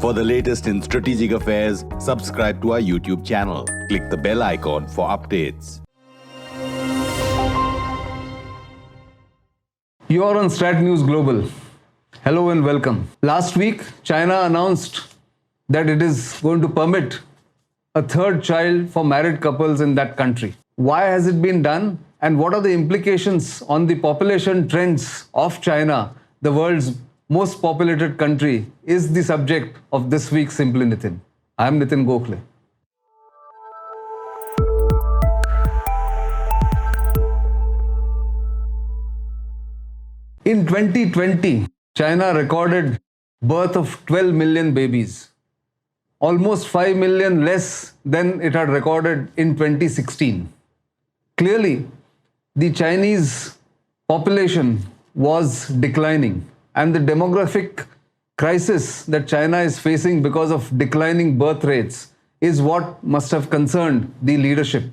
For the latest in strategic affairs, subscribe to our YouTube channel. Click the bell icon for updates. You are on StratNews Global. Hello and welcome. Last week, China announced that it is going to permit a third child for married couples in that country. Why has it been done? And what are the implications on the population trends of China, the world's most populated country, is the subject of this week's Simply Nitin. I am Nitin Gokhale. In 2020, China recorded birth of 12 million babies, almost 5 million less than it had recorded in 2016. Clearly, the Chinese population was declining, and the demographic crisis that China is facing because of declining birth rates is what must have concerned the leadership.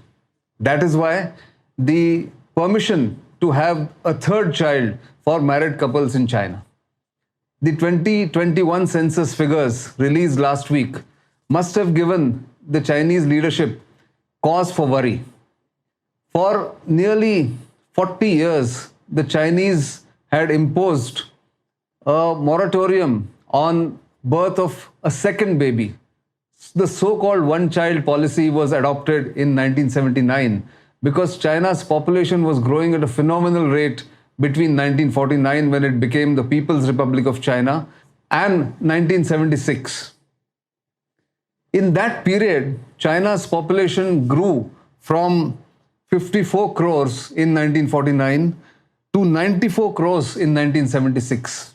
That is why the permission to have a third child for married couples in China. The 2021 census figures released last week must have given the Chinese leadership cause for worry. For nearly 40 years, the Chinese had imposed a moratorium on birth of a second baby. The so-called one-child policy was adopted in 1979 because China's population was growing at a phenomenal rate between 1949, when it became the People's Republic of China, and 1976. In that period, China's population grew from 54 crores in 1949 to 94 crores in 1976.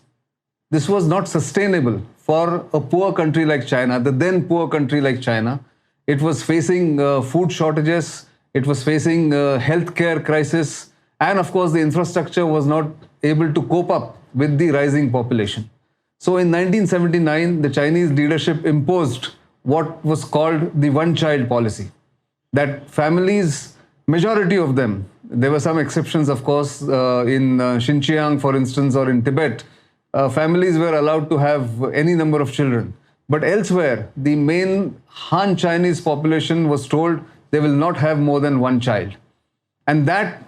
This was not sustainable for a poor country like China, the then poor country like China. It was facing food shortages, it was facing healthcare crisis, and of course the infrastructure was not able to cope up with the rising population. So in 1979, the Chinese leadership imposed what was called the one-child policy, that families, majority of them, there were some exceptions of course, in Xinjiang for instance, or in Tibet, families were allowed to have any number of children. But elsewhere, the main Han Chinese population was told they will not have more than one child. And that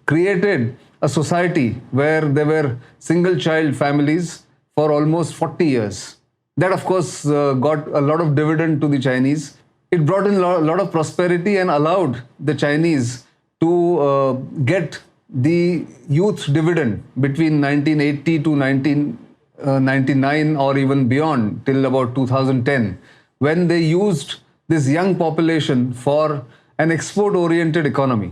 created a society where there were single-child families for almost 40 years. That of course got a lot of dividend to the Chinese. It brought in a lot of prosperity and allowed the Chinese to get the youth dividend between 1980 to 1999 or even beyond till about 2010, when they used this young population for an export-oriented economy.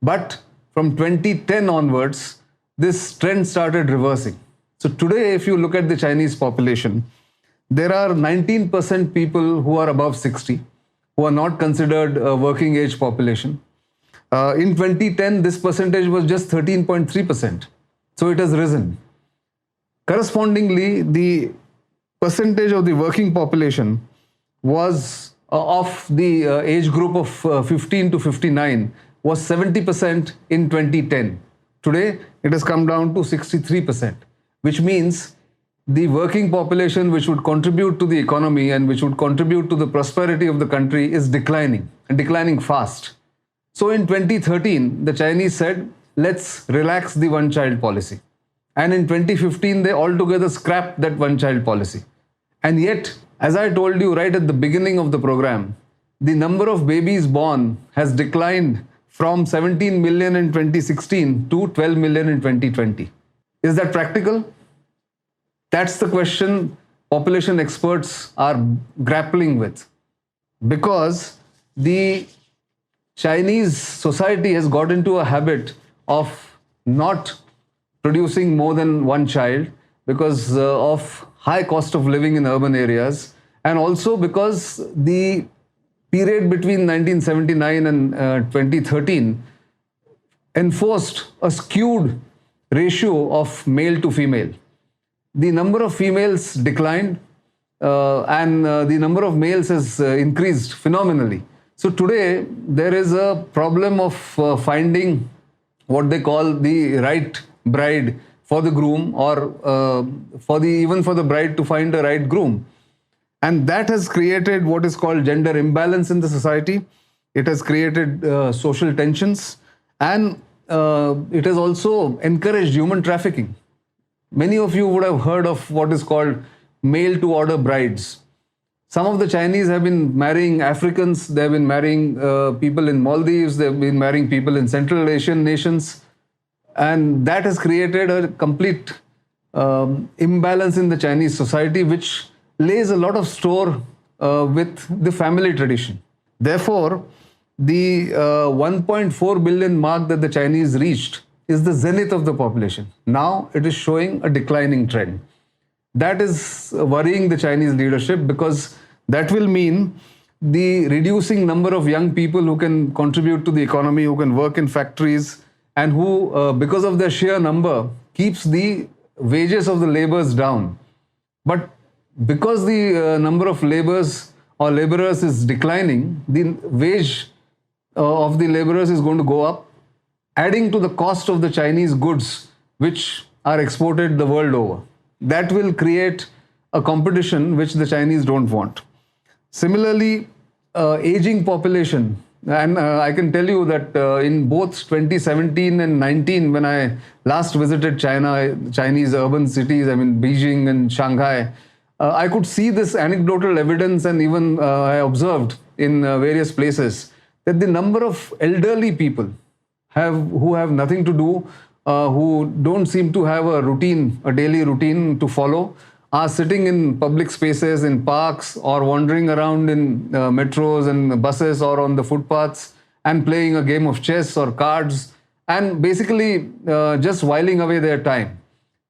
But from 2010 onwards, this trend started reversing. So today, if you look at the Chinese population, there are 19% people who are above 60, who are not considered a working age population. In 2010, this percentage was just 13.3%. So it has risen. Correspondingly, the percentage of the working population was of the age group of 15 to 59 was 70% in 2010. Today, it has come down to 63%, which means the working population which would contribute to the economy and which would contribute to the prosperity of the country is declining, and declining fast. So in 2013, the Chinese said, let's relax the one-child policy. And in 2015, they altogether scrapped that one-child policy. And yet, as I told you right at the beginning of the program, the number of babies born has declined from 17 million in 2016 to 12 million in 2020. Is that practical? That's the question population experts are grappling with. Because the Chinese society has got into a habit of not producing more than one child because of high cost of living in urban areas, and also because the period between 1979 and 2013 enforced a skewed ratio of male to female. The number of females declined and the number of males has increased phenomenally. So today there is a problem of finding what they call the right bride for the groom, or even for the bride to find a right groom. And that has created what is called gender imbalance in the society. It has created social tensions, and it has also encouraged human trafficking. Many of you would have heard of what is called mail to order brides. Some of the Chinese have been marrying Africans, they have been marrying people in Maldives, they have been marrying people in Central Asian nations, and that has created a complete imbalance in the Chinese society, which lays a lot of store with the family tradition. Therefore, the 1.4 billion mark that the Chinese reached is the zenith of the population. Now it is showing a declining trend. That is worrying the Chinese leadership, because that will mean the reducing number of young people who can contribute to the economy, who can work in factories, and who, because of their sheer number, keeps the wages of the laborers down. But because the number of laborers is declining, the wage of the laborers is going to go up, adding to the cost of the Chinese goods which are exported the world over. That will create a competition which the Chinese don't want. Similarly, aging population. And I can tell you that in both 2017 and 19, when I last visited China, Chinese urban cities, I mean Beijing and Shanghai, I could see this anecdotal evidence, and even I observed in various places that the number of elderly people who have nothing to do, who don't seem to have a daily routine to follow, are sitting in public spaces, in parks, or wandering around in metros and buses, or on the footpaths, and playing a game of chess or cards, and basically just whiling away their time.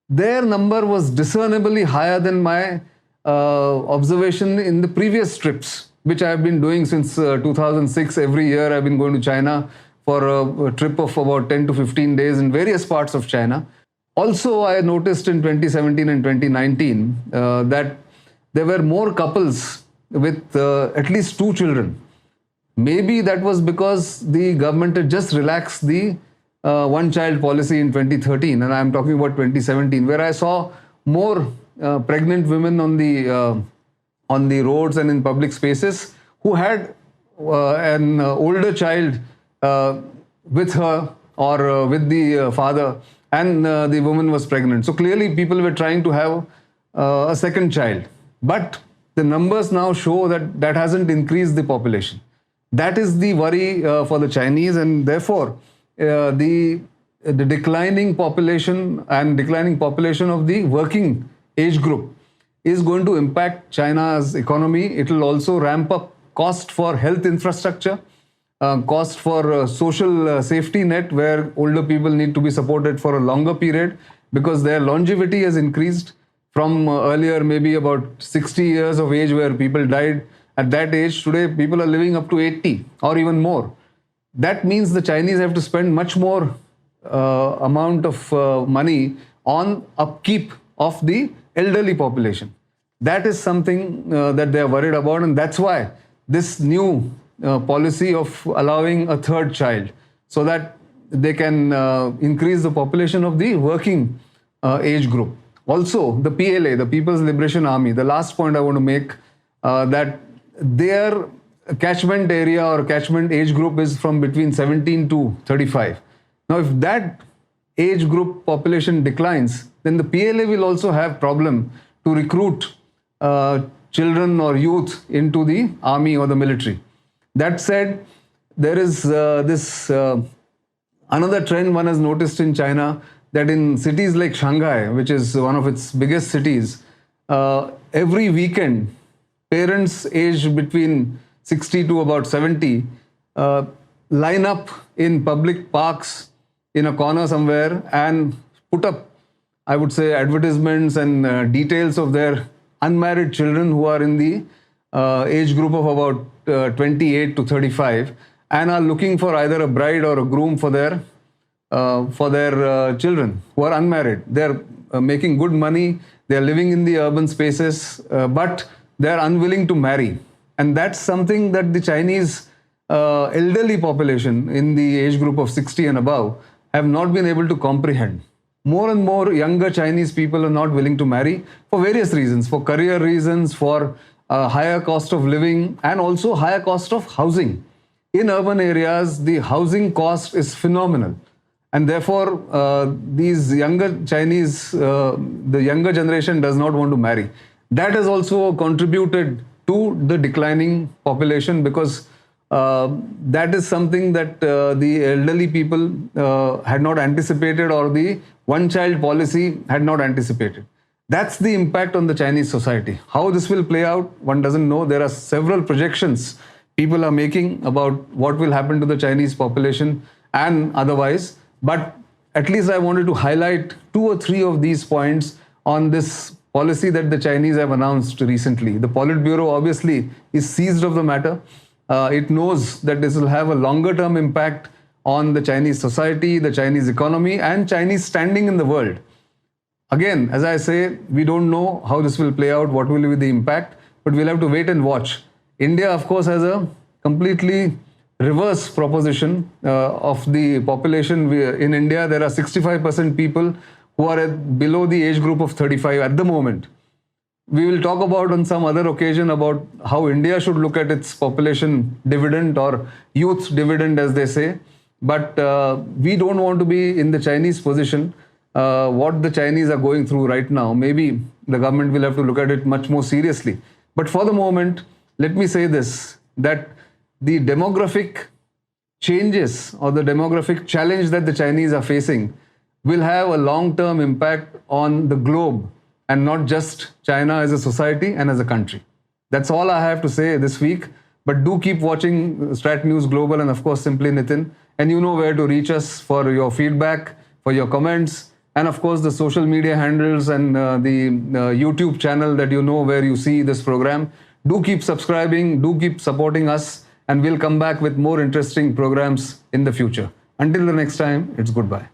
Their number was discernibly higher than my observation in the previous trips, which I have been doing since 2006. Every year I've been going to China for a trip of about 10 to 15 days in various parts of China. Also, I noticed in 2017 and 2019 that there were more couples with at least 2 children. Maybe that was because the government had just relaxed the one-child policy in 2013, and I'm talking about 2017, where I saw more pregnant women on the roads and in public spaces who had an older child with her, or with the father, and the woman was pregnant. So clearly people were trying to have a second child. But the numbers now show that that hasn't increased the population. That is the worry for the Chinese, and therefore the declining population and declining population of the working age group is going to impact China's economy. It will also ramp up cost for health infrastructure, cost for social safety net, where older people need to be supported for a longer period, because their longevity has increased from earlier maybe about 60 years of age, where people died at that age. Today people are living up to 80 or even more. That means the Chinese have to spend much more amount of money on upkeep of the elderly population. That is something that they are worried about, and that's why this new policy of allowing a third child, so that they can increase the population of the working age group. Also, the PLA, the People's Liberation Army, the last point I want to make, that their catchment area or catchment age group is from between 17 to 35. Now, if that age group population declines, then the PLA will also have problem to recruit children or youth into the army or the military. That said, there is another trend one has noticed in China, that in cities like Shanghai, which is one of its biggest cities, every weekend, parents aged between 60 to about 70 line up in public parks in a corner somewhere and put up, I would say, advertisements and details of their unmarried children who are in the age group of about 28 to 35, and are looking for either a bride or a groom for their children who are unmarried. They're making good money, they're living in the urban spaces, but they're unwilling to marry. And that's something that the Chinese elderly population in the age group of 60 and above have not been able to comprehend. More and more younger Chinese people are not willing to marry for various reasons, for career reasons, for higher cost of living, and also higher cost of housing. In urban areas, the housing cost is phenomenal. And therefore, these younger Chinese, the younger generation does not want to marry. That has also contributed to the declining population, because that is something that the elderly people had not anticipated, or the one-child policy had not anticipated. That's the impact on the Chinese society. How this will play out, one doesn't know. There are several projections people are making about what will happen to the Chinese population and otherwise. But at least I wanted to highlight 2 or 3 of these points on this policy that the Chinese have announced recently. The Politburo obviously is seized of the matter. It knows that this will have a longer term impact on the Chinese society, the Chinese economy, and Chinese standing in the world. Again, as I say, we don't know how this will play out, what will be the impact, but we'll have to wait and watch. India, of course, has a completely reverse proposition of the population. In India, there are 65% people who are below the age group of 35 at the moment. We will talk about on some other occasion about how India should look at its population dividend, or youth dividend as they say. But we don't want to be in the Chinese position. What the Chinese are going through right now, maybe the government will have to look at it much more seriously. But for the moment, let me say this, that the demographic changes or the demographic challenge that the Chinese are facing will have a long-term impact on the globe, and not just China as a society and as a country. That's all I have to say this week. But do keep watching StratNews Global and of course Simply Nitin. And you know where to reach us for your feedback, for your comments, and of course the social media handles and the YouTube channel that you know where you see this program. Do keep subscribing, do keep supporting us, and we'll come back with more interesting programs in the future. Until the next time, it's goodbye.